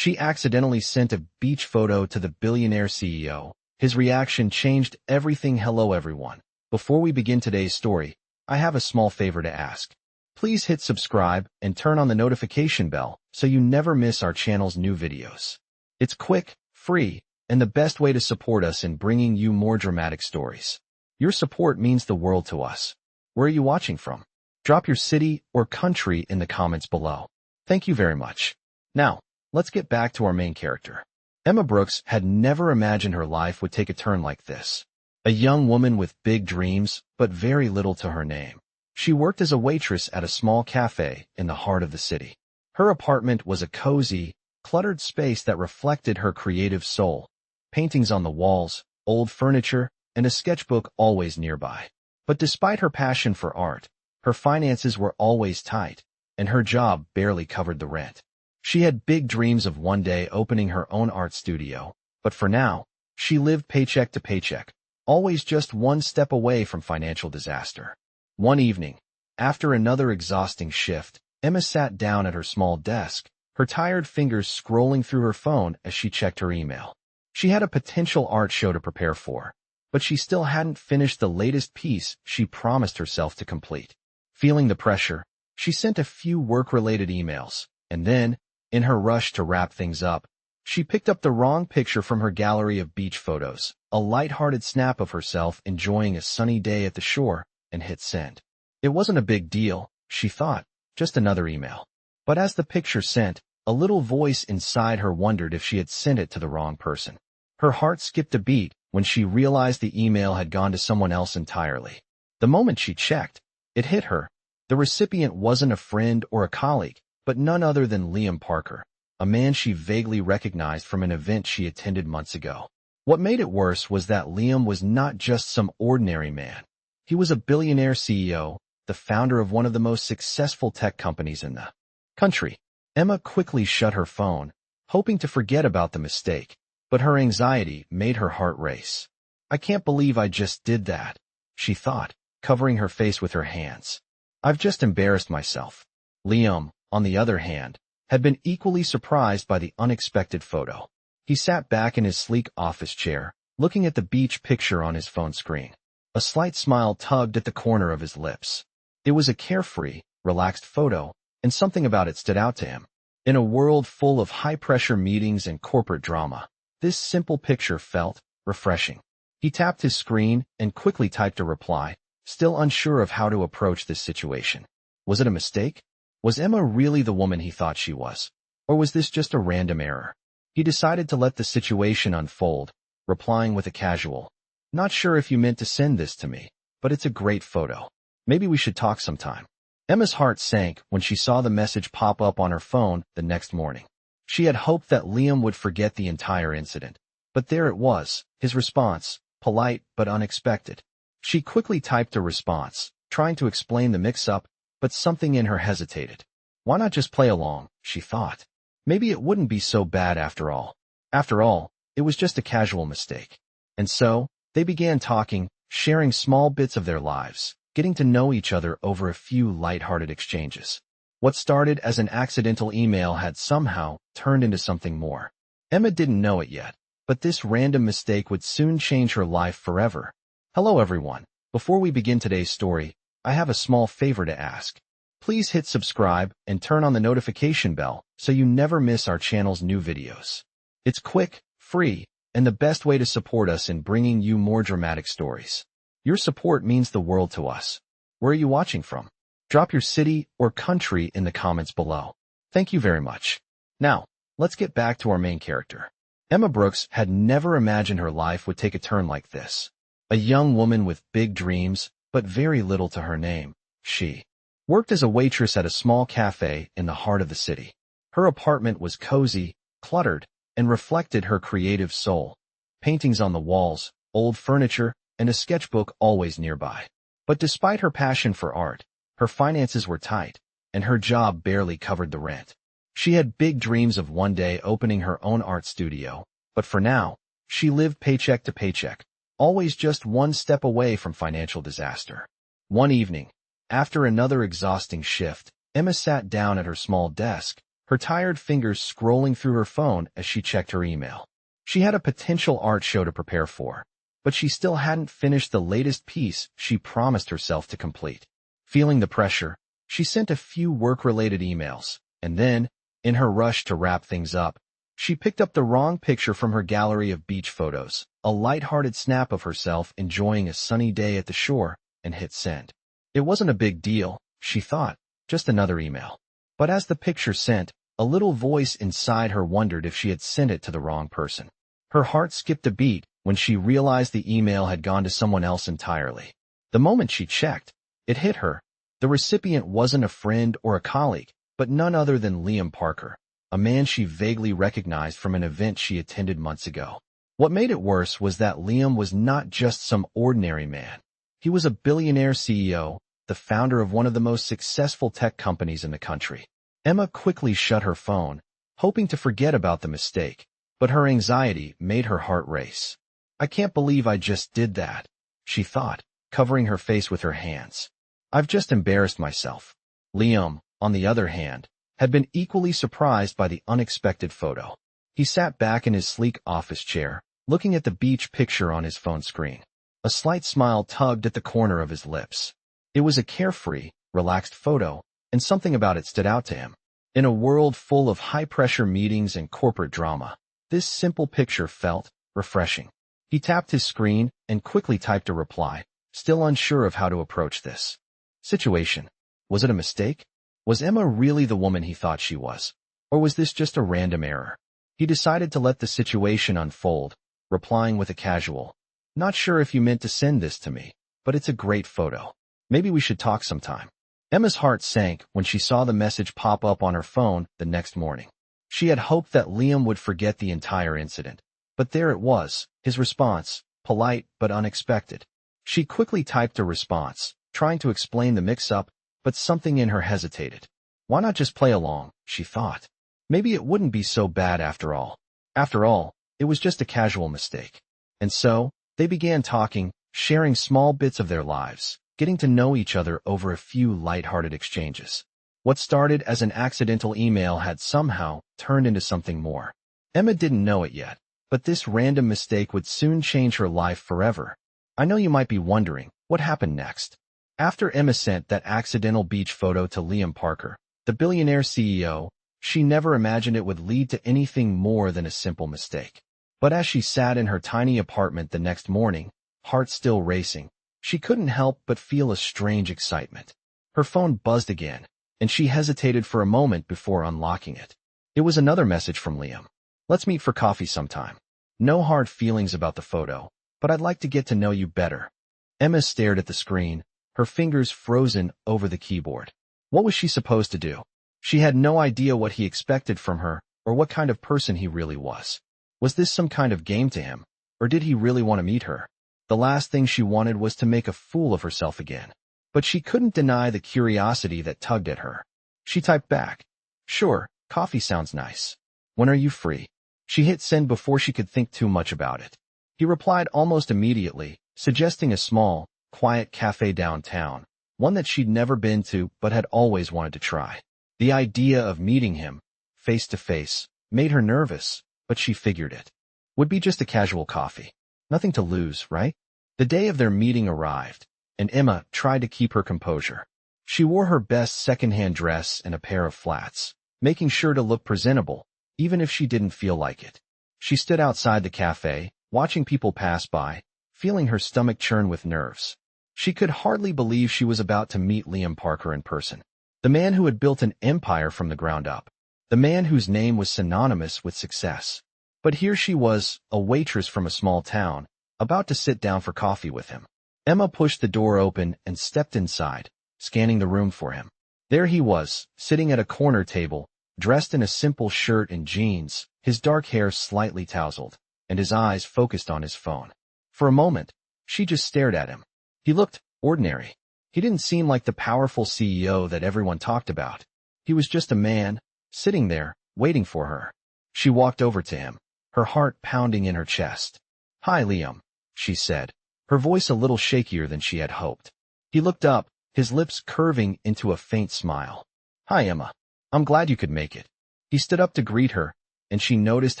She accidentally sent a beach photo to the billionaire CEO. His reaction changed everything. Hello everyone. Before we begin today's story, I have a small favor to ask. Please hit subscribe and turn on the notification bell so you never miss our channel's new videos. It's quick, free, and the best way to support us in bringing you more dramatic stories. Your support means the world to us. Where are you watching from? Drop your city or country in the comments below. Thank you very much. Now, let's get back to our main character. Emma Brooks had never imagined her life would take a turn like this. A young woman with big dreams, but very little to her name. She worked as a waitress at a small cafe in the heart of the city. Her apartment was a cozy, cluttered space that reflected her creative soul. Paintings on the walls, old furniture, and a sketchbook always nearby. But despite her passion for art, her finances were always tight, and her job barely covered the rent. She had big dreams of one day opening her own art studio, but for now, she lived paycheck to paycheck, always just one step away from financial disaster. One evening, after another exhausting shift, Emma sat down at her small desk, her tired fingers scrolling through her phone as she checked her email. She had a potential art show to prepare for, but she still hadn't finished the latest piece she promised herself to complete. Feeling the pressure, she sent a few work-related emails, and then, in her rush to wrap things up, she picked up the wrong picture from her gallery of beach photos, a light-hearted snap of herself enjoying a sunny day at the shore, and hit send. It wasn't a big deal, she thought, just another email. But as the picture sent, a little voice inside her wondered if she had sent it to the wrong person. Her heart skipped a beat when she realized the email had gone to someone else entirely. The moment she checked, it hit her. The recipient wasn't a friend or a colleague, but none other than Liam Parker, a man she vaguely recognized from an event she attended months ago. What made it worse was that Liam was not just some ordinary man. He was a billionaire CEO, the founder of one of the most successful tech companies in the country. Emma quickly shut her phone, hoping to forget about the mistake, but her anxiety made her heart race. I can't believe I just did that, she thought, covering her face with her hands. I've just embarrassed myself. Liam, on the other hand, had been equally surprised by the unexpected photo. He sat back in his sleek office chair, looking at the beach picture on his phone screen. A slight smile tugged at the corner of his lips. It was a carefree, relaxed photo, and something about it stood out to him. In a world full of high-pressure meetings and corporate drama, this simple picture felt refreshing. He tapped his screen and quickly typed a reply, still unsure of how to approach this situation. Was it a mistake? Was Emma really the woman he thought she was? Or was this just a random error? He decided to let the situation unfold, replying with a casual, "Not sure if you meant to send this to me, but it's a great photo. Maybe we should talk sometime." Emma's heart sank when she saw the message pop up on her phone the next morning. She had hoped that Liam would forget the entire incident, but there it was, his response, polite but unexpected. She quickly typed a response, trying to explain the mix-up, but something in her hesitated. Why not just play along, she thought. Maybe it wouldn't be so bad after all. After all, it was just a casual mistake. And so, they began talking, sharing small bits of their lives, getting to know each other over a few light-hearted exchanges. What started as an accidental email had somehow turned into something more. Emma didn't know it yet, but this random mistake would soon change her life forever. Hello everyone. Before we begin today's story, I have a small favor to ask. Please hit subscribe and turn on the notification bell so you never miss our channel's new videos. It's quick, free, and the best way to support us in bringing you more dramatic stories. Your support means the world to us. Where are you watching from? Drop your city or country in the comments below. Thank you very much. Now, let's get back to our main character. Emma Brooks had never imagined her life would take a turn like this. A young woman with big dreams, but very little to her name. She worked as a waitress at a small cafe in the heart of the city. Her apartment was cozy, cluttered, and reflected her creative soul. Paintings on the walls, old furniture, and a sketchbook always nearby. But despite her passion for art, her finances were tight, and her job barely covered the rent. She had big dreams of one day opening her own art studio, but for now, she lived paycheck to paycheck, always just one step away from financial disaster. One evening, after another exhausting shift, Emma sat down at her small desk, her tired fingers scrolling through her phone as she checked her email. She had a potential art show to prepare for, but she still hadn't finished the latest piece she promised herself to complete. Feeling the pressure, she sent a few work-related emails, and then, in her rush to wrap things up, she picked up the wrong picture from her gallery of beach photos, a light-hearted snap of herself enjoying a sunny day at the shore, and hit send. It wasn't a big deal, she thought, just another email. But as the picture sent, a little voice inside her wondered if she had sent it to the wrong person. Her heart skipped a beat when she realized the email had gone to someone else entirely. The moment she checked, it hit her. The recipient wasn't a friend or a colleague, but none other than Liam Parker, a man she vaguely recognized from an event she attended months ago. What made it worse was that Liam was not just some ordinary man. He was a billionaire CEO, the founder of one of the most successful tech companies in the country. Emma quickly shut her phone, hoping to forget about the mistake, but her anxiety made her heart race. I can't believe I just did that, she thought, covering her face with her hands. I've just embarrassed myself. Liam, on the other hand, had been equally surprised by the unexpected photo. He sat back in his sleek office chair, looking at the beach picture on his phone screen. A slight smile tugged at the corner of his lips. It was a carefree, relaxed photo, and something about it stood out to him. In a world full of high-pressure meetings and corporate drama, this simple picture felt refreshing. He tapped his screen and quickly typed a reply, still unsure of how to approach this situation. Was it a mistake? Was Emma really the woman he thought she was? Or was this just a random error? He decided to let the situation unfold, replying with a casual, "Not sure if you meant to send this to me, but it's a great photo. Maybe we should talk sometime." Emma's heart sank when she saw the message pop up on her phone the next morning. She had hoped that Liam would forget the entire incident, but there it was, his response, polite but unexpected. She quickly typed a response, trying to explain the mix-up, but something in her hesitated. Why not just play along, she thought. Maybe it wouldn't be so bad after all. After all, it was just a casual mistake. And so, they began talking, sharing small bits of their lives, getting to know each other over a few light-hearted exchanges. What started as an accidental email had somehow turned into something more. Emma didn't know it yet, but this random mistake would soon change her life forever. I know you might be wondering, what happened next? After Emma sent that accidental beach photo to Liam Parker, the billionaire CEO, she never imagined it would lead to anything more than a simple mistake. But as she sat in her tiny apartment the next morning, heart still racing, she couldn't help but feel a strange excitement. Her phone buzzed again, and she hesitated for a moment before unlocking it. It was another message from Liam. "Let's meet for coffee sometime. No hard feelings about the photo, but I'd like to get to know you better." Emma stared at the screen, her fingers frozen over the keyboard. What was she supposed to do? She had no idea what he expected from her or what kind of person he really was. Was this some kind of game to him, or did he really want to meet her? The last thing she wanted was to make a fool of herself again. But she couldn't deny the curiosity that tugged at her. She typed back, "Sure, coffee sounds nice. When are you free?" She hit send before she could think too much about it. He replied almost immediately, suggesting a small, quiet cafe downtown, one that she'd never been to but had always wanted to try. The idea of meeting him, face to face, made her nervous, but she figured it would be just a casual coffee. Nothing to lose, right? The day of their meeting arrived, and Emma tried to keep her composure. She wore her best secondhand dress and a pair of flats, making sure to look presentable, even if she didn't feel like it. She stood outside the cafe, watching people pass by, feeling her stomach churn with nerves. She could hardly believe she was about to meet Liam Parker in person. The man who had built an empire from the ground up. The man whose name was synonymous with success. But here she was, a waitress from a small town, about to sit down for coffee with him. Emma pushed the door open and stepped inside, scanning the room for him. There he was, sitting at a corner table, dressed in a simple shirt and jeans, his dark hair slightly tousled, and his eyes focused on his phone. For a moment, she just stared at him. He looked ordinary. He didn't seem like the powerful CEO that everyone talked about. He was just a man, sitting there, waiting for her. She walked over to him, her heart pounding in her chest. "Hi, Liam," she said, her voice a little shakier than she had hoped. He looked up, his lips curving into a faint smile. "Hi, Emma. I'm glad you could make it. He stood up to greet her, and she noticed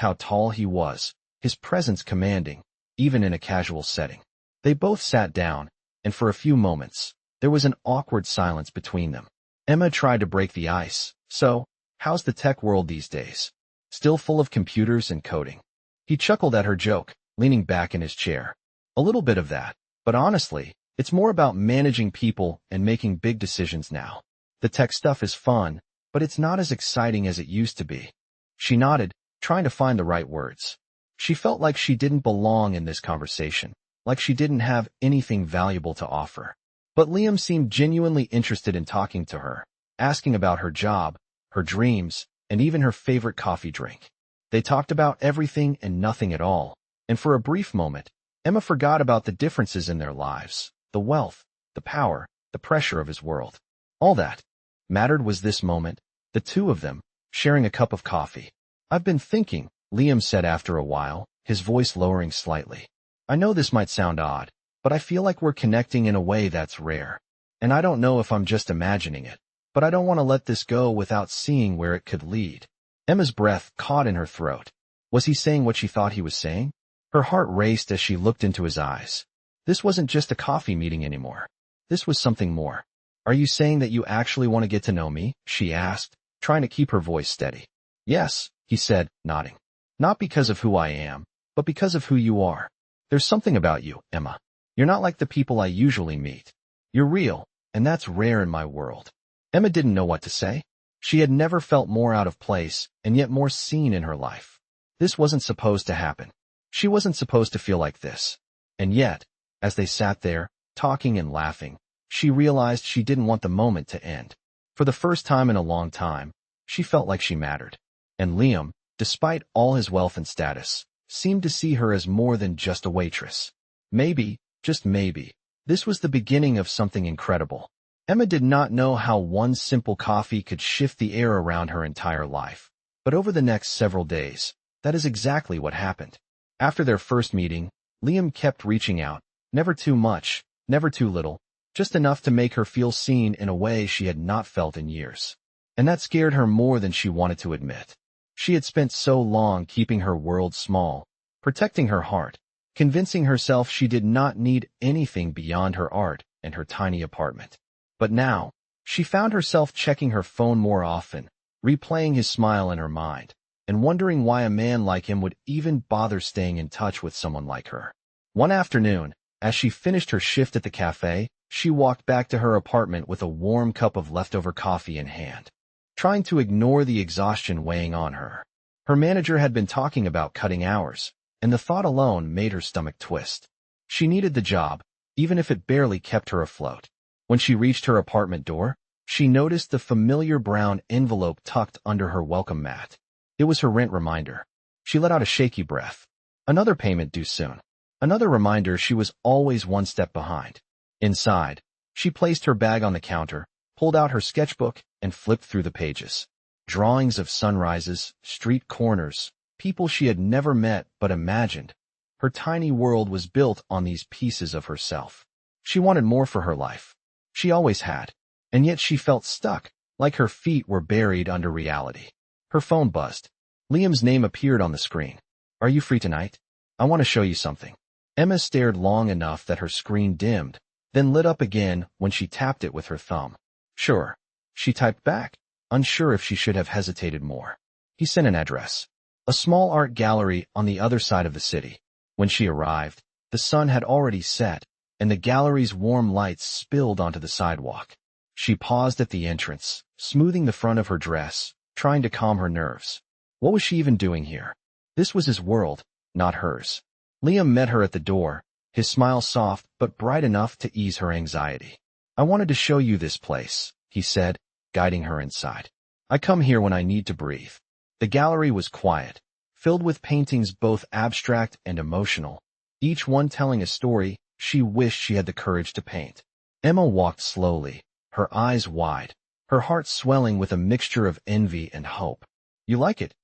how tall he was, his presence commanding, even in a casual setting. They both sat down, and for a few moments, there was an awkward silence between them. Emma tried to break the ice. So, how's the tech world these days? Still full of computers and coding? He chuckled at her joke, leaning back in his chair. A little bit of that, but honestly, it's more about managing people and making big decisions now. The tech stuff is fun, but it's not as exciting as it used to be. She nodded, trying to find the right words. She felt like she didn't belong in this conversation, like she didn't have anything valuable to offer. But Liam seemed genuinely interested in talking to her, asking about her job, her dreams, and even her favorite coffee drink. They talked about everything and nothing at all, and for a brief moment, Emma forgot about the differences in their lives, the wealth, the power, the pressure of his world. All that mattered was this moment, the two of them, sharing a cup of coffee. I've been thinking, Liam said after a while, his voice lowering slightly. I know this might sound odd, but I feel like we're connecting in a way that's rare. And I don't know if I'm just imagining it, but I don't want to let this go without seeing where it could lead. Emma's breath caught in her throat. Was he saying what she thought he was saying? Her heart raced as she looked into his eyes. This wasn't just a coffee meeting anymore. This was something more. Are you saying that you actually want to get to know me? She asked, trying to keep her voice steady. Yes, he said, nodding. Not because of who I am, but because of who you are. There's something about you, Emma. You're not like the people I usually meet. You're real, and that's rare in my world. Emma didn't know what to say. She had never felt more out of place, and yet more seen in her life. This wasn't supposed to happen. She wasn't supposed to feel like this. And yet, as they sat there, talking and laughing, she realized she didn't want the moment to end. For the first time in a long time, she felt like she mattered. And Liam, despite all his wealth and status, seemed to see her as more than just a waitress. Maybe, just maybe, this was the beginning of something incredible. Emma did not know how one simple coffee could shift the air around her entire life. But over the next several days, that is exactly what happened. After their first meeting, Liam kept reaching out, never too much, never too little, just enough to make her feel seen in a way she had not felt in years. And that scared her more than she wanted to admit. She had spent so long keeping her world small, protecting her heart, convincing herself she did not need anything beyond her art and her tiny apartment. But now, she found herself checking her phone more often, replaying his smile in her mind, and wondering why a man like him would even bother staying in touch with someone like her. One afternoon, as she finished her shift at the cafe, she walked back to her apartment with a warm cup of leftover coffee in hand, trying to ignore the exhaustion weighing on her. Her manager had been talking about cutting hours, and the thought alone made her stomach twist. She needed the job, even if it barely kept her afloat. When she reached her apartment door, she noticed the familiar brown envelope tucked under her welcome mat. It was her rent reminder. She let out a shaky breath. Another payment due soon. Another reminder she was always one step behind. Inside, she placed her bag on the counter, pulled out her sketchbook, and flipped through the pages. Drawings of sunrises, street corners, people she had never met but imagined. Her tiny world was built on these pieces of herself. She wanted more for her life. She always had. And yet she felt stuck, like her feet were buried under reality. Her phone buzzed. Liam's name appeared on the screen. Are you free tonight? I want to show you something. Emma stared long enough that her screen dimmed, then lit up again when she tapped it with her thumb. Sure. She typed back, unsure if she should have hesitated more. He sent an address. A small art gallery on the other side of the city. When she arrived, the sun had already set, and the gallery's warm lights spilled onto the sidewalk. She paused at the entrance, smoothing the front of her dress, trying to calm her nerves. What was she even doing here? This was his world, not hers. Liam met her at the door, his smile soft but bright enough to ease her anxiety. I wanted to show you this place, he said, guiding her inside. I come here when I need to breathe. The gallery was quiet, filled with paintings both abstract and emotional, each one telling a story she wished she had the courage to paint. Emma walked slowly, her eyes wide, her heart swelling with a mixture of envy and hope. You like it?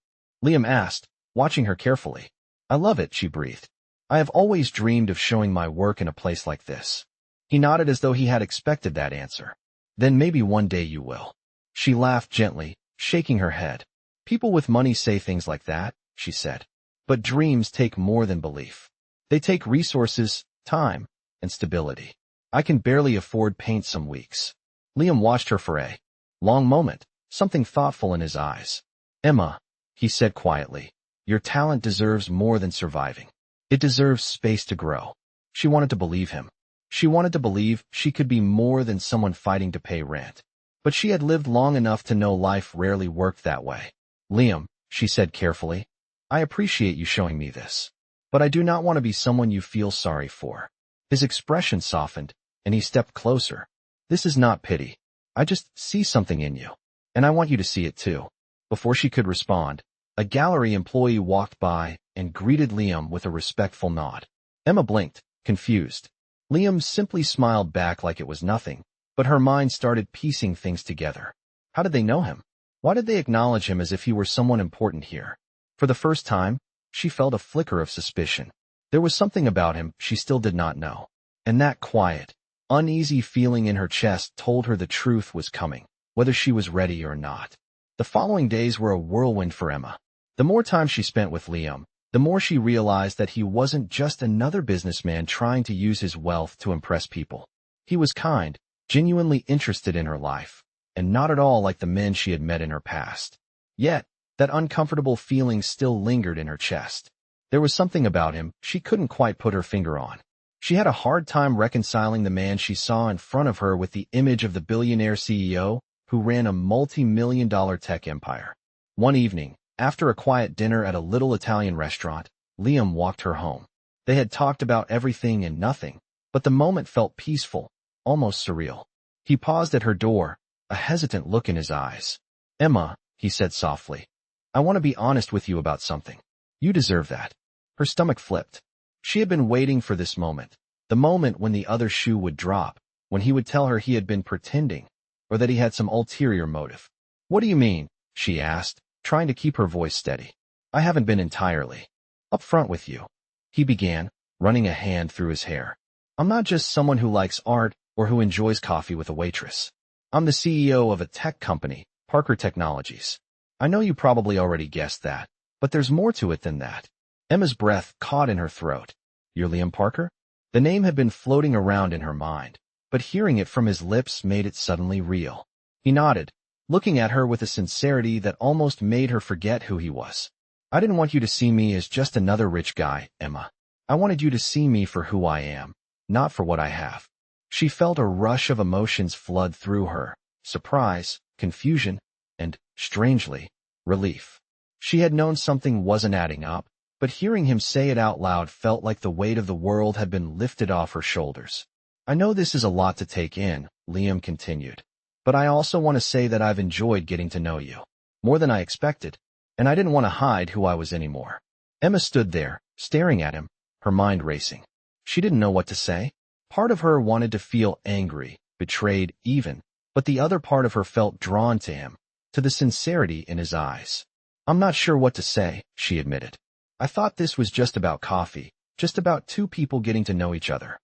Liam asked, watching her carefully. I love it, she breathed. I have always dreamed of showing my work in a place like this. He nodded as though he had expected that answer. Then maybe one day you will. She laughed gently, shaking her head. People with money say things like that, she said. But dreams take more than belief. They take resources, time, and stability. I can barely afford paint some weeks. Liam watched her for a long moment, something thoughtful in his eyes. Emma, he said quietly, your talent deserves more than surviving. It deserves space to grow. She wanted to believe him. She wanted to believe she could be more than someone fighting to pay rent. But she had lived long enough to know life rarely worked that way. Liam, she said carefully, I appreciate you showing me this. But I do not want to be someone you feel sorry for. His expression softened, and he stepped closer. This is not pity. I just see something in you. And I want you to see it too. Before she could respond, a gallery employee walked by and greeted Liam with a respectful nod. Emma blinked, confused. Liam simply smiled back like it was nothing, but her mind started piecing things together. How did they know him? Why did they acknowledge him as if he were someone important here? For the first time, she felt a flicker of suspicion. There was something about him she still did not know. And that quiet, uneasy feeling in her chest told her the truth was coming, whether she was ready or not. The following days were a whirlwind for Emma. The more time she spent with Liam, the more she realized that he wasn't just another businessman trying to use his wealth to impress people. He was kind, genuinely interested in her life, and not at all like the men she had met in her past. Yet, that uncomfortable feeling still lingered in her chest. There was something about him she couldn't quite put her finger on. She had a hard time reconciling the man she saw in front of her with the image of the billionaire CEO who ran a multi-million-dollar tech empire. One evening, after a quiet dinner at a little Italian restaurant, Liam walked her home. They had talked about everything and nothing, but the moment felt peaceful, almost surreal. He paused at her door, a hesitant look in his eyes. Emma, he said softly, I want to be honest with you about something. You deserve that. Her stomach flipped. She had been waiting for this moment, the moment when the other shoe would drop, when he would tell her he had been pretending, or that he had some ulterior motive. What do you mean? She asked, trying to keep her voice steady. I haven't been entirely upfront with you. He began, running a hand through his hair. I'm not just someone who likes art or who enjoys coffee with a waitress. I'm the CEO of a tech company, Parker Technologies. I know you probably already guessed that, but there's more to it than that. Emma's breath caught in her throat. You're Liam Parker? The name had been floating around in her mind, but hearing it from his lips made it suddenly real. He nodded, looking at her with a sincerity that almost made her forget who he was. I didn't want you to see me as just another rich guy, Emma. I wanted you to see me for who I am, not for what I have. She felt a rush of emotions flood through her, surprise, confusion, and, strangely, relief. She had known something wasn't adding up, but hearing him say it out loud felt like the weight of the world had been lifted off her shoulders. I know this is a lot to take in, Liam continued, but I also want to say that I've enjoyed getting to know you, more than I expected, and I didn't want to hide who I was anymore. Emma stood there, staring at him, her mind racing. She didn't know what to say. Part of her wanted to feel angry, betrayed even, but the other part of her felt drawn to him, to the sincerity in his eyes. I'm not sure what to say, she admitted. I thought this was just about coffee, just about two people getting to know each other.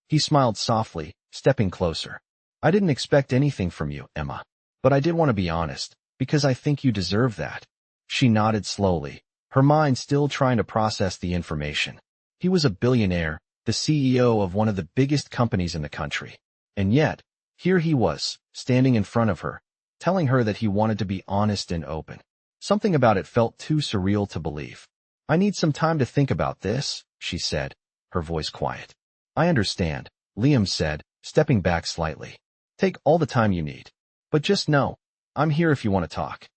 He smiled softly, stepping closer. I didn't expect anything from you, Emma, but I did want to be honest, because I think you deserve that. She nodded slowly, her mind still trying to process the information. He was a billionaire, the CEO of one of the biggest companies in the country. And yet, here he was, standing in front of her, telling her that he wanted to be honest and open. Something about it felt too surreal to believe. I need some time to think about this, she said, her voice quiet. I understand, Liam said, stepping back slightly. Take all the time you need. But just know, I'm here if you want to talk.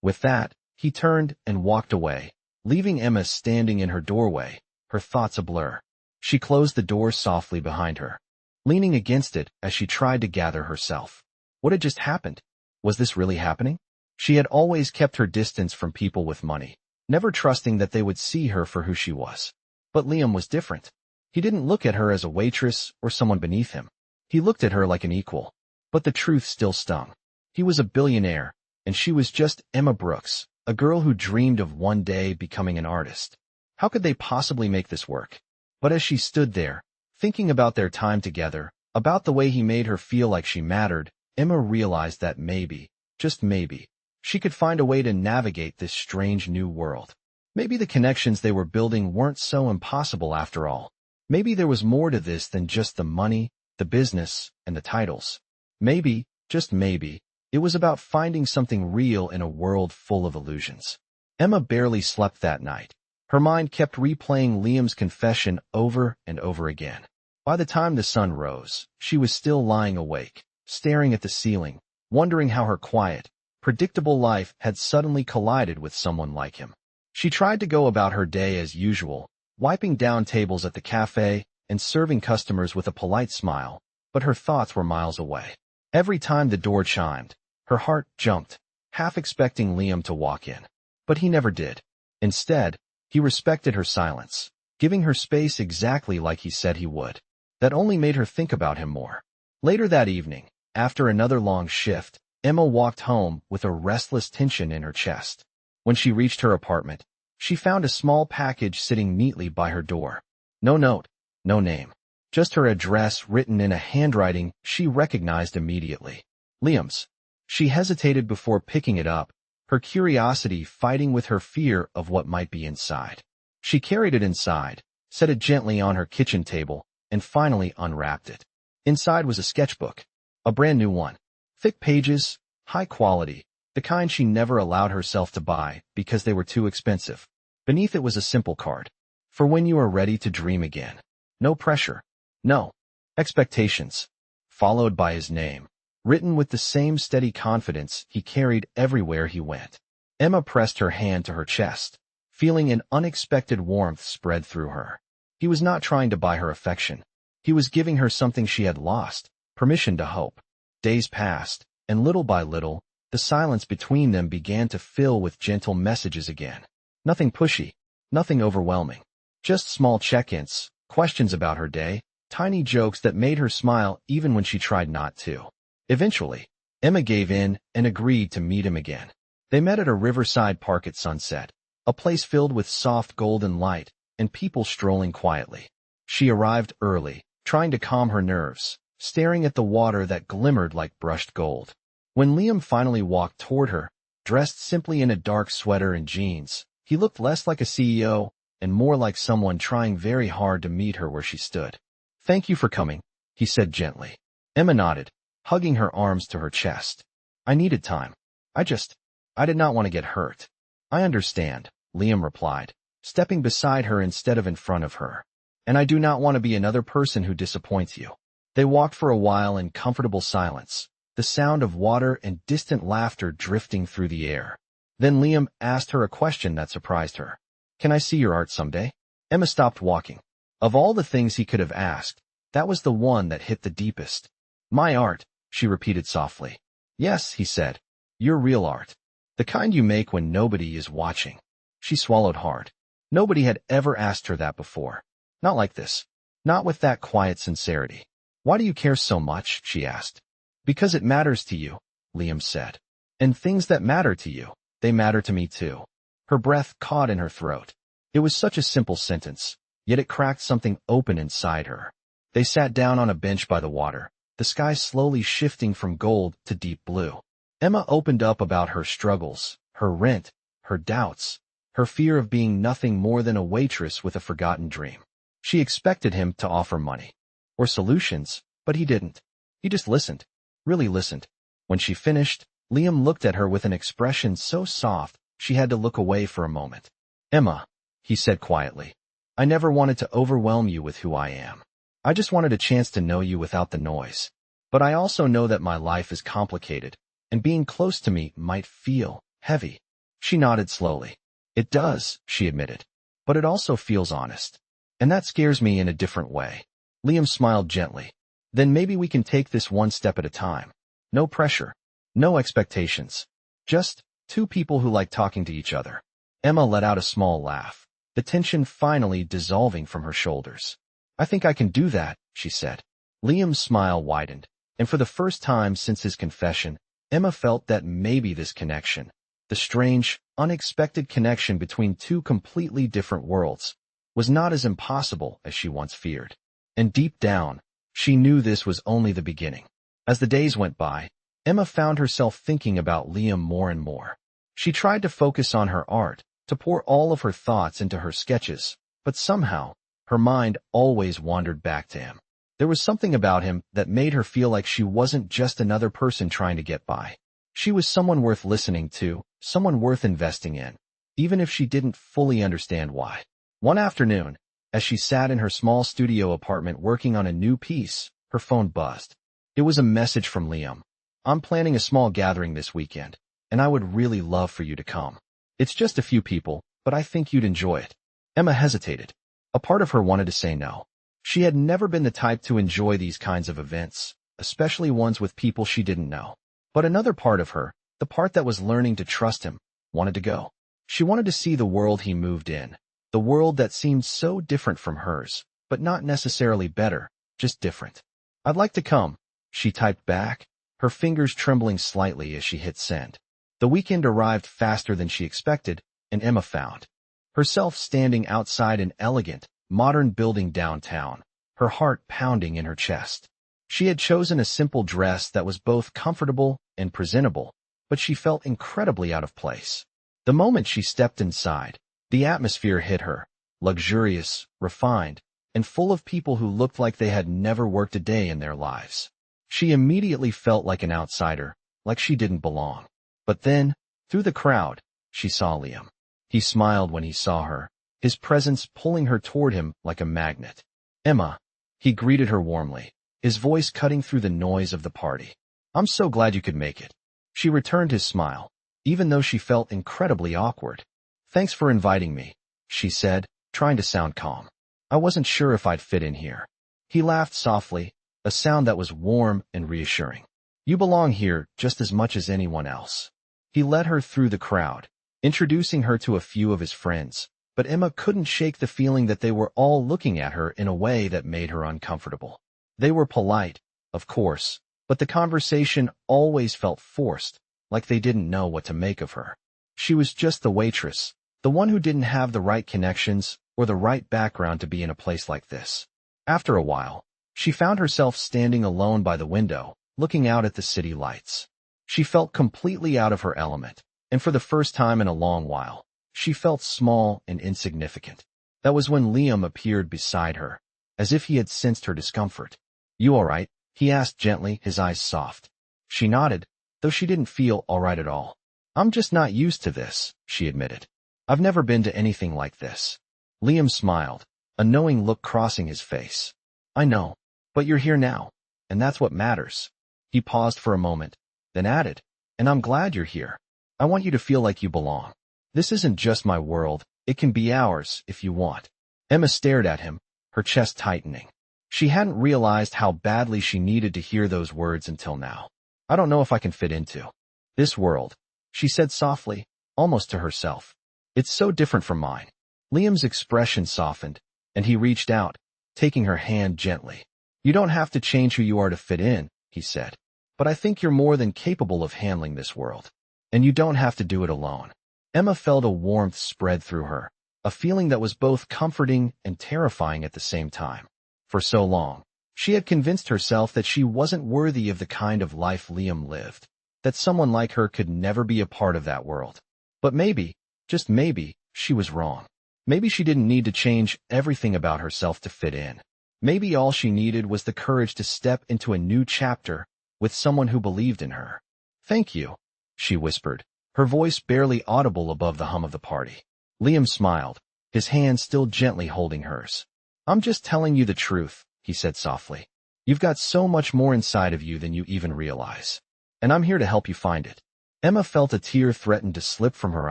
With that, he turned and walked away, leaving Emma standing in her doorway, her thoughts a blur. She closed the door softly behind her, leaning against it as she tried to gather herself. What had just happened? Was this really happening? She had always kept her distance from people with money, never trusting that they would see her for who she was. But Liam was different. He didn't look at her as a waitress or someone beneath him. He looked at her like an equal. But the truth still stung. He was a billionaire, and she was just Emma Brooks, a girl who dreamed of one day becoming an artist. How could they possibly make this work? But as she stood there, thinking about their time together, about the way he made her feel like she mattered, Emma realized that maybe, just maybe, she could find a way to navigate this strange new world. Maybe the connections they were building weren't so impossible after all. Maybe there was more to this than just the money, the business, and the titles. Maybe, just maybe, it was about finding something real in a world full of illusions. Emma barely slept that night. Her mind kept replaying Liam's confession over and over again. By the time the sun rose, she was still lying awake, staring at the ceiling, wondering how her quiet, predictable life had suddenly collided with someone like him. She tried to go about her day as usual, wiping down tables at the cafe and serving customers with a polite smile, but her thoughts were miles away. Every time the door chimed, her heart jumped, half expecting Liam to walk in. But he never did. Instead, he respected her silence, giving her space exactly like he said he would. That only made her think about him more. Later that evening, after another long shift, Emma walked home with a restless tension in her chest. When she reached her apartment, she found a small package sitting neatly by her door. No note, no name, just her address written in a handwriting she recognized immediately. Liam's. She hesitated before picking it up, her curiosity fighting with her fear of what might be inside. She carried it inside, set it gently on her kitchen table, and finally unwrapped it. Inside was a sketchbook, a brand new one. Thick pages, high quality, the kind she never allowed herself to buy because they were too expensive. Beneath it was a simple card. For when you are ready to dream again. No pressure. No expectations. Followed by his name, written with the same steady confidence he carried everywhere he went. Emma pressed her hand to her chest, feeling an unexpected warmth spread through her. He was not trying to buy her affection. He was giving her something she had lost, permission to hope. Days passed, and little by little, the silence between them began to fill with gentle messages again. Nothing pushy, nothing overwhelming. Just small check-ins, questions about her day, tiny jokes that made her smile even when she tried not to. Eventually, Emma gave in and agreed to meet him again. They met at a riverside park at sunset, a place filled with soft golden light and people strolling quietly. She arrived early, trying to calm her nerves, staring at the water that glimmered like brushed gold. When Liam finally walked toward her, dressed simply in a dark sweater and jeans, he looked less like a CEO and more like someone trying very hard to meet her where she stood. "Thank you for coming," he said gently. Emma nodded, hugging her arms to her chest. "I needed time. I did not want to get hurt." "I understand," Liam replied, stepping beside her instead of in front of her. "And I do not want to be another person who disappoints you." They walked for a while in comfortable silence, the sound of water and distant laughter drifting through the air. Then Liam asked her a question that surprised her. "Can I see your art someday?" Emma stopped walking. Of all the things he could have asked, that was the one that hit the deepest. "My art," she repeated softly. "Yes," he said. "Your real art. The kind you make when nobody is watching." She swallowed hard. Nobody had ever asked her that before. Not like this. Not with that quiet sincerity. "Why do you care so much?" she asked. "Because it matters to you," Liam said. "And things that matter to you, they matter to me too." Her breath caught in her throat. It was such a simple sentence, yet it cracked something open inside her. They sat down on a bench by the water, the sky slowly shifting from gold to deep blue. Emma opened up about her struggles, her rent, her doubts, her fear of being nothing more than a waitress with a forgotten dream. She expected him to offer money or solutions, but he didn't. He just listened, really listened. When she finished, Liam looked at her with an expression so soft she had to look away for a moment. "Emma," he said quietly, "I never wanted to overwhelm you with who I am. I just wanted a chance to know you without the noise. But I also know that my life is complicated, and being close to me might feel heavy." She nodded slowly. "It does," she admitted, "but it also feels honest. And that scares me in a different way." Liam smiled gently. "Then maybe we can take this one step at a time. No pressure, no expectations. Just two people who like talking to each other." Emma let out a small laugh, the tension finally dissolving from her shoulders. "I think I can do that," she said. Liam's smile widened, and for the first time since his confession, Emma felt that maybe this connection, the strange, unexpected connection between two completely different worlds, was not as impossible as she once feared. And deep down, she knew this was only the beginning. As the days went by, Emma found herself thinking about Liam more and more. She tried to focus on her art, to pour all of her thoughts into her sketches, but somehow, her mind always wandered back to him. There was something about him that made her feel like she wasn't just another person trying to get by. She was someone worth listening to, someone worth investing in, even if she didn't fully understand why. One afternoon, as she sat in her small studio apartment working on a new piece, her phone buzzed. It was a message from Liam. "I'm planning a small gathering this weekend, and I would really love for you to come. It's just a few people, but I think you'd enjoy it." Emma hesitated. A part of her wanted to say no. She had never been the type to enjoy these kinds of events, especially ones with people she didn't know. But another part of her, the part that was learning to trust him, wanted to go. She wanted to see the world he moved in, the world that seemed so different from hers, but not necessarily better, just different. "I'd like to come," she typed back, her fingers trembling slightly as she hit send. The weekend arrived faster than she expected, and Emma found herself standing outside an elegant, modern building downtown, her heart pounding in her chest. She had chosen a simple dress that was both comfortable and presentable, but she felt incredibly out of place. The moment she stepped inside, the atmosphere hit her, luxurious, refined, and full of people who looked like they had never worked a day in their lives. She immediately felt like an outsider, like she didn't belong. But then, through the crowd, she saw Liam. He smiled when he saw her, his presence pulling her toward him like a magnet. "Emma," he greeted her warmly, his voice cutting through the noise of the party. "I'm so glad you could make it." She returned his smile, even though she felt incredibly awkward. "Thanks for inviting me," she said, trying to sound calm. "I wasn't sure if I'd fit in here." He laughed softly, a sound that was warm and reassuring. "You belong here just as much as anyone else." He led her through the crowd, introducing her to a few of his friends, but Emma couldn't shake the feeling that they were all looking at her in a way that made her uncomfortable. They were polite, of course, but the conversation always felt forced, like they didn't know what to make of her. She was just the waitress, the one who didn't have the right connections or the right background to be in a place like this. After a while, she found herself standing alone by the window, looking out at the city lights. She felt completely out of her element, and for the first time in a long while, she felt small and insignificant. That was when Liam appeared beside her, as if he had sensed her discomfort. "You all right?" he asked gently, his eyes soft. She nodded, though she didn't feel all right at all. "I'm just not used to this," she admitted. "I've never been to anything like this." Liam smiled, a knowing look crossing his face. "I know, but you're here now, and that's what matters." He paused for a moment, then added, "And I'm glad you're here. I want you to feel like you belong. This isn't just my world, it can be ours if you want." Emma stared at him, her chest tightening. She hadn't realized how badly she needed to hear those words until now. "I don't know if I can fit into this world," she said softly, almost to herself. "It's so different from mine." Liam's expression softened, and he reached out, taking her hand gently. "You don't have to change who you are to fit in," he said. "But I think you're more than capable of handling this world. And you don't have to do it alone." Emma felt a warmth spread through her, a feeling that was both comforting and terrifying at the same time. For so long, she had convinced herself that she wasn't worthy of the kind of life Liam lived, that someone like her could never be a part of that world. But maybe, just maybe, she was wrong. Maybe she didn't need to change everything about herself to fit in. Maybe all she needed was the courage to step into a new chapter with someone who believed in her. "Thank you," she whispered, her voice barely audible above the hum of the party. Liam smiled, his hand still gently holding hers. "I'm just telling you the truth," he said softly. "You've got so much more inside of you than you even realize. And I'm here to help you find it." Emma felt a tear threaten to slip from her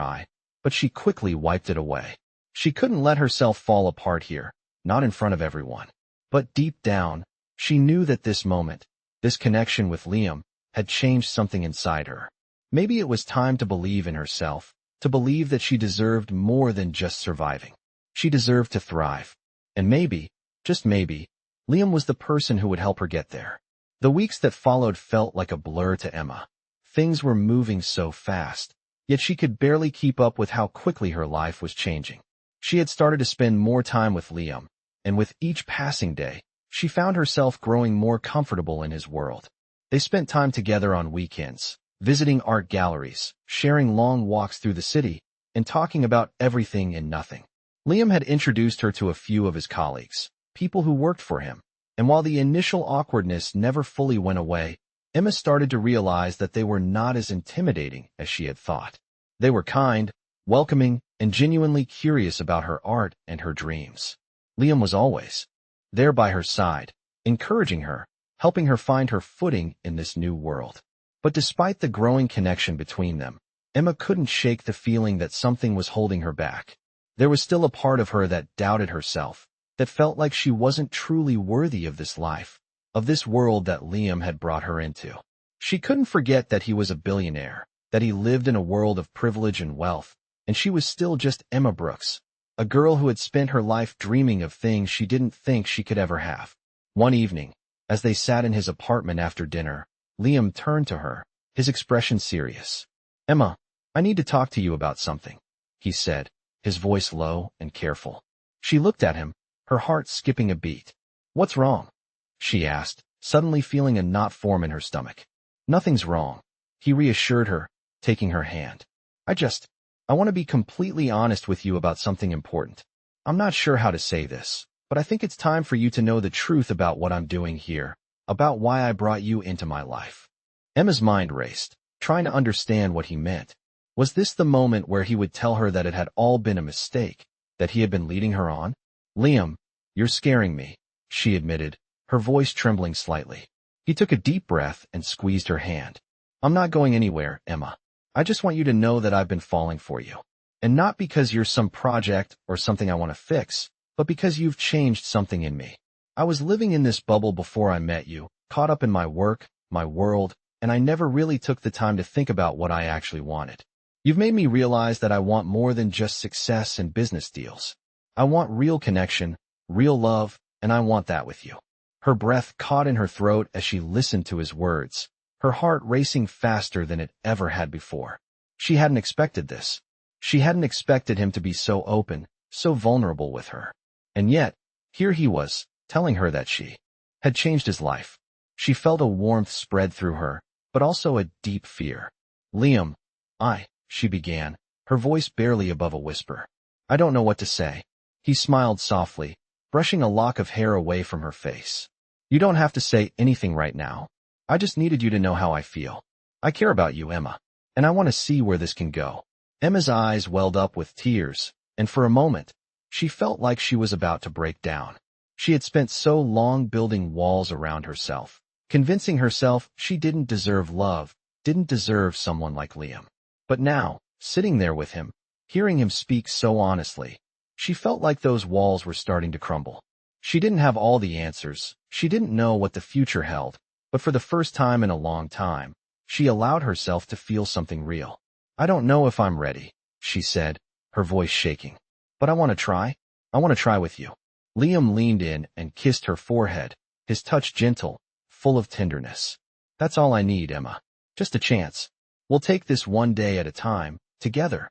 eye, but she quickly wiped it away. She couldn't let herself fall apart here, not in front of everyone. But deep down, she knew that this moment, this connection with Liam, had changed something inside her. Maybe it was time to believe in herself, to believe that she deserved more than just surviving. She deserved to thrive. And maybe, just maybe, Liam was the person who would help her get there. The weeks that followed felt like a blur to Emma. Things were moving so fast, yet she could barely keep up with how quickly her life was changing. She had started to spend more time with Liam, and with each passing day, she found herself growing more comfortable in his world. They spent time together on weekends, visiting art galleries, sharing long walks through the city, and talking about everything and nothing. Liam had introduced her to a few of his colleagues, people who worked for him, and while the initial awkwardness never fully went away, Emma started to realize that they were not as intimidating as she had thought. They were kind, welcoming, and genuinely curious about her art and her dreams. Liam was always there by her side, encouraging her, helping her find her footing in this new world. But despite the growing connection between them, Emma couldn't shake the feeling that something was holding her back. There was still a part of her that doubted herself, that felt like she wasn't truly worthy of this life, of this world that Liam had brought her into. She couldn't forget that he was a billionaire, that he lived in a world of privilege and wealth, and she was still just Emma Brooks, a girl who had spent her life dreaming of things she didn't think she could ever have. One evening, as they sat in his apartment after dinner, Liam turned to her, his expression serious. "Emma, I need to talk to you about something," he said, his voice low and careful. She looked at him, her heart skipping a beat. "What's wrong?" she asked, suddenly feeling a knot form in her stomach. "Nothing's wrong," he reassured her, taking her hand. I want to be completely honest with you about something important. I'm not sure how to say this, but I think it's time for you to know the truth about what I'm doing here, about why I brought you into my life." Emma's mind raced, trying to understand what he meant. Was this the moment where he would tell her that it had all been a mistake, that he had been leading her on? "Liam, you're scaring me," she admitted, her voice trembling slightly. He took a deep breath and squeezed her hand. "I'm not going anywhere, Emma. I just want you to know that I've been falling for you. And not because you're some project or something I want to fix, but because you've changed something in me. I was living in this bubble before I met you, caught up in my work, my world, and I never really took the time to think about what I actually wanted. You've made me realize that I want more than just success and business deals. I want real connection, real love, and I want that with you." Her breath caught in her throat as she listened to his words, her heart racing faster than it ever had before. She hadn't expected this. She hadn't expected him to be so open, so vulnerable with her. And yet, here he was, telling her that she had changed his life. She felt a warmth spread through her, but also a deep fear. "Liam, she began, her voice barely above a whisper. "I don't know what to say." He smiled softly, brushing a lock of hair away from her face. "You don't have to say anything right now. I just needed you to know how I feel. I care about you, Emma, and I want to see where this can go." Emma's eyes welled up with tears, and for a moment, she felt like she was about to break down. She had spent so long building walls around herself, convincing herself she didn't deserve love, didn't deserve someone like Liam. But now, sitting there with him, hearing him speak so honestly, she felt like those walls were starting to crumble. She didn't have all the answers, she didn't know what the future held, but for the first time in a long time, she allowed herself to feel something real. "I don't know if I'm ready," she said, her voice shaking. "But I want to try. I want to try with you." Liam leaned in and kissed her forehead, his touch gentle, full of tenderness. "That's all I need, Emma. Just a chance. We'll take this one day at a time, together."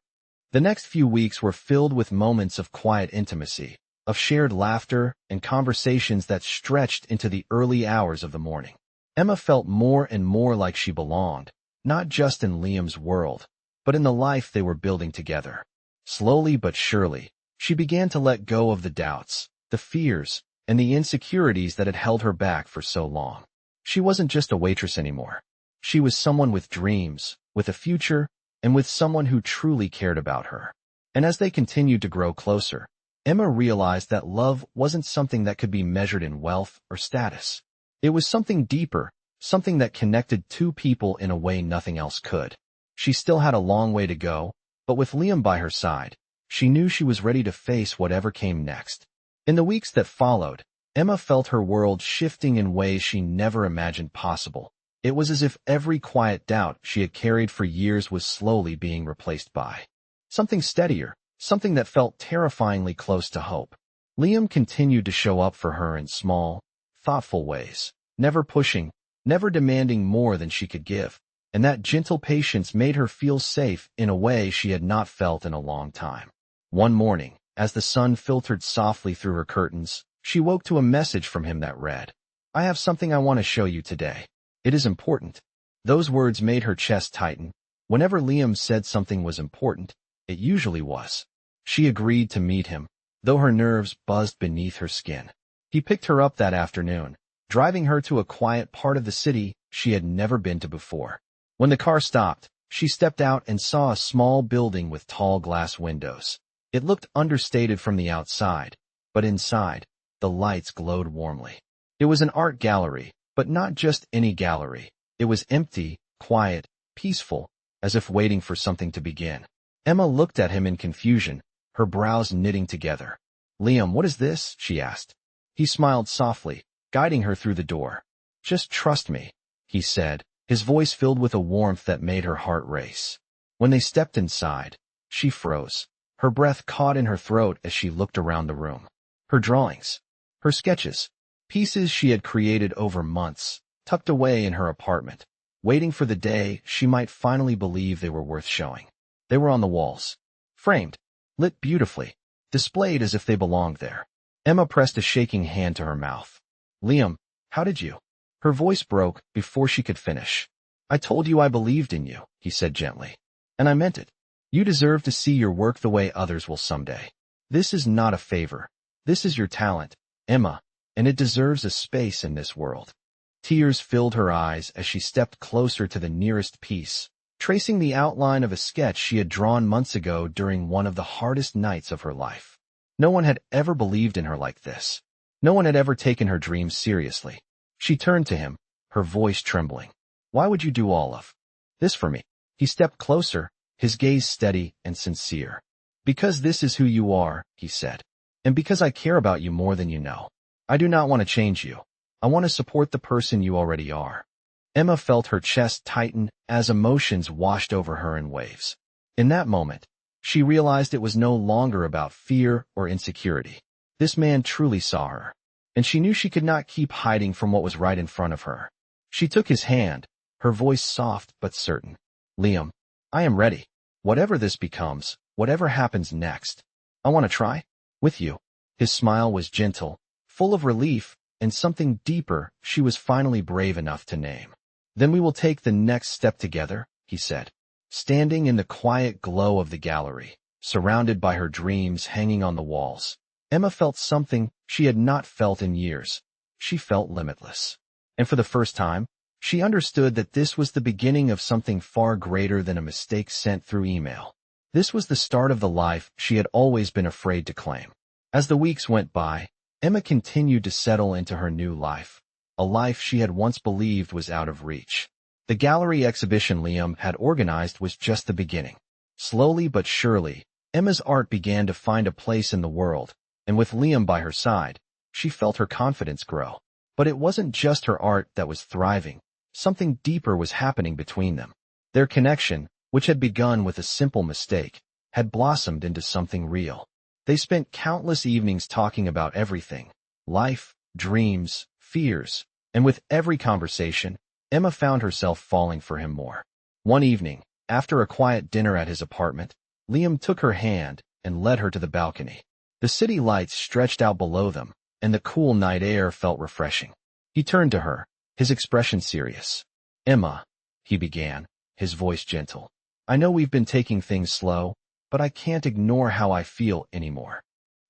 The next few weeks were filled with moments of quiet intimacy, of shared laughter and conversations that stretched into the early hours of the morning. Emma felt more and more like she belonged, not just in Liam's world, but in the life they were building together. Slowly but surely, she began to let go of the doubts, the fears, and the insecurities that had held her back for so long. She wasn't just a waitress anymore. She was someone with dreams, with a future, and with someone who truly cared about her. And as they continued to grow closer, Emma realized that love wasn't something that could be measured in wealth or status. It was something deeper, something that connected two people in a way nothing else could. She still had a long way to go, but with Liam by her side, she knew she was ready to face whatever came next. In the weeks that followed, Emma felt her world shifting in ways she never imagined possible. It was as if every quiet doubt she had carried for years was slowly being replaced by something steadier, something that felt terrifyingly close to hope. Liam continued to show up for her in small, thoughtful ways, never pushing, never demanding more than she could give, and that gentle patience made her feel safe in a way she had not felt in a long time. One morning, as the sun filtered softly through her curtains, she woke to a message from him that read, "I have something I want to show you today." It is important. Those words made her chest tighten. Whenever Liam said something was important, it usually was. She agreed to meet him, though her nerves buzzed beneath her skin. He picked her up that afternoon, driving her to a quiet part of the city she had never been to before. When the car stopped, she stepped out and saw a small building with tall glass windows. It looked understated from the outside, but inside, the lights glowed warmly. It was an art gallery, but not just any gallery. It was empty, quiet, peaceful, as if waiting for something to begin. Emma looked at him in confusion, her brows knitting together. "Liam, what is this?" she asked. He smiled softly, guiding her through the door. "Just trust me," he said, his voice filled with a warmth that made her heart race. When they stepped inside, she froze. Her breath caught in her throat as she looked around the room. Her drawings, her sketches, pieces she had created over months, tucked away in her apartment, waiting for the day she might finally believe they were worth showing. They were on the walls, framed, lit beautifully, displayed as if they belonged there. Emma pressed a shaking hand to her mouth. "Liam, how did you?" Her voice broke before she could finish. "I told you I believed in you," he said gently. "And I meant it. You deserve to see your work the way others will someday. This is not a favor. This is your talent, Emma, and it deserves a space in this world." Tears filled her eyes as she stepped closer to the nearest piece, tracing the outline of a sketch she had drawn months ago during one of the hardest nights of her life. No one had ever believed in her like this. No one had ever taken her dreams seriously. She turned to him, her voice trembling. "Why would you do all of this for me?" He stepped closer, his gaze steady and sincere. "Because this is who you are," he said. "And because I care about you more than you know. I do not want to change you. I want to support the person you already are." Emma felt her chest tighten as emotions washed over her in waves. In that moment, she realized it was no longer about fear or insecurity. This man truly saw her, and she knew she could not keep hiding from what was right in front of her. She took his hand, her voice soft but certain. "Liam, I am ready. Whatever this becomes, whatever happens next, I want to try with you." His smile was gentle, full of relief, and something deeper she was finally brave enough to name. "Then we will take the next step together," he said. Standing in the quiet glow of the gallery, surrounded by her dreams hanging on the walls, Emma felt something she had not felt in years. She felt limitless. And for the first time, she understood that this was the beginning of something far greater than a mistake sent through email. This was the start of the life she had always been afraid to claim. As the weeks went by, Emma continued to settle into her new life, a life she had once believed was out of reach. The gallery exhibition Liam had organized was just the beginning. Slowly but surely, Emma's art began to find a place in the world, and with Liam by her side, she felt her confidence grow. But it wasn't just her art that was thriving. Something deeper was happening between them. Their connection, which had begun with a simple mistake, had blossomed into something real. They spent countless evenings talking about everything: life, dreams, fears, and with every conversation, Emma found herself falling for him more. One evening, after a quiet dinner at his apartment, Liam took her hand and led her to the balcony. The city lights stretched out below them, and the cool night air felt refreshing. He turned to her, his expression serious. "Emma," he began, his voice gentle, "I know we've been taking things slow, but I can't ignore how I feel anymore."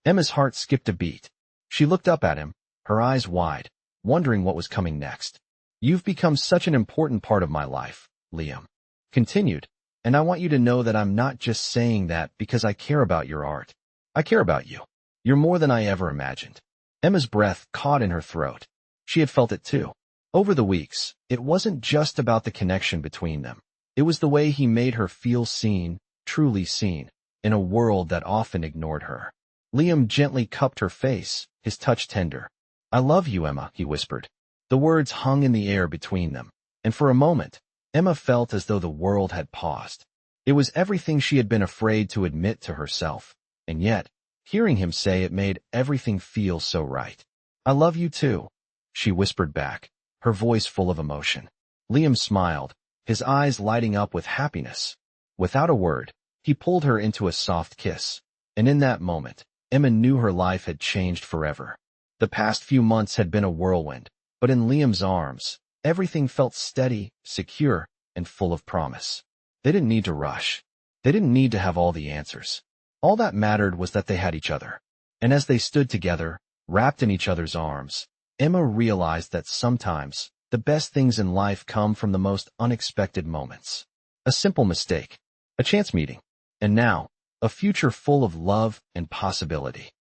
Emma's heart skipped a beat. She looked up at him, her eyes wide, wondering what was coming next. "You've become such an important part of my life," Liam continued, "and I want you to know that I'm not just saying that because I care about your art. I care about you. You're more than I ever imagined." Emma's breath caught in her throat. She had felt it too. Over the weeks, it wasn't just about the connection between them. It was the way he made her feel seen, truly seen, in a world that often ignored her. Liam gently cupped her face, his touch tender. "I love you, Emma," he whispered. The words hung in the air between them, and for a moment, Emma felt as though the world had paused. It was everything she had been afraid to admit to herself, and yet, hearing him say it made everything feel so right. "I love you too," she whispered back, her voice full of emotion. Liam smiled, his eyes lighting up with happiness. Without a word, he pulled her into a soft kiss, and in that moment, Emma knew her life had changed forever. The past few months had been a whirlwind, but in Liam's arms, Everything felt steady, secure, and full of promise. They didn't need to rush. They didn't need to have all the answers. All that mattered was that they had each other. And as they stood together, wrapped in each other's arms, Emma realized that sometimes the best things in life come from the most unexpected moments. A simple mistake, a chance meeting, and now, a future full of love and possibility.